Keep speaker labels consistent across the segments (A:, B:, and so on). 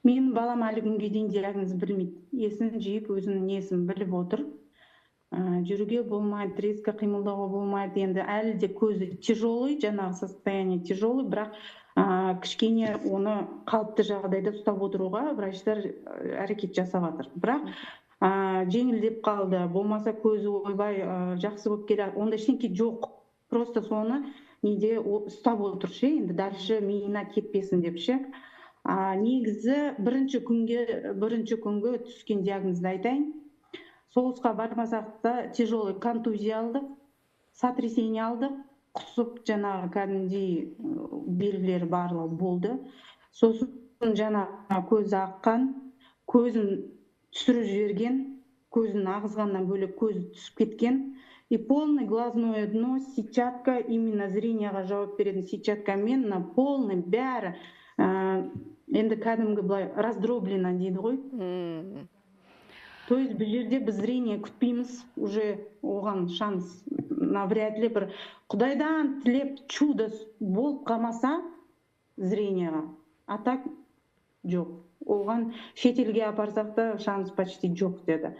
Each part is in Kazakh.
A: Менің балам әлі күнге дейін диагноз білмейді. Есін жиып, өзінің несін біліп отыр. Жүруге болмайды, резко қимылдауға болмайды. Енді әлі де көзі тяжелый, жаңағы состояние тяжелый, бірақ кішкене оны қалыпты жағдайда ұстап отыруға врачтар әрекет жасап жатыр. Бірақ жеңілдеп қалды, болмаса көзі ойбай жақсы болып келеді, ондай ештеңе жоқ. Просто соны неде ұстап отыр ше, енді дальше миына кетпесін деп ше. Негізі бірінші күнге түскен диагнозды айтайын. Соғысқа бармасақ та тяжелый контузия алдық, сотрясение алдық, құсып жаңағы кәдімгідей белгілері барлығы болды. Сосын жаңағы көзі аққан, көзін түсіріп жіберген, көзін ағызғаннан бөлек көзі түсіп кеткен. И полный глазное дно, сетчатка, именно зрениеға жауап беретін сетчаткамен, полный бәрі енді кәдімгі былай раздроблено дейді ғой. То есть бұл жерде біз зрение күтпейміз, уже оған шанс навряд ли бір Құдайдан тілеп чудо болып қалмаса зрениеға, а так жоқ. Оған шетелге апарсақ та шанс почти жоқ деді.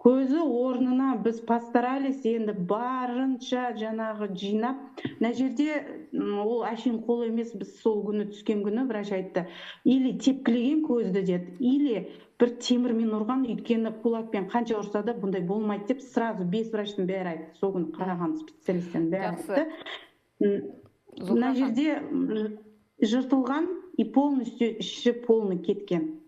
A: Көзі орнына біз постарались, енді барынша жаңағы жинап. Мына жерде ол әшейін қол емес, біз сол күні түскен күні врач айтты, или тепкілеген көзді деді, или бір темірмен ұрған, өйткені кулакпен қанша ұрса да бұндай болмайды деп сразу 5 врачтың бәрі айтты. Сол күні қараған специалисттің бәрі айтты. Мына жерде жыртылған и полностью іші полный кеткен.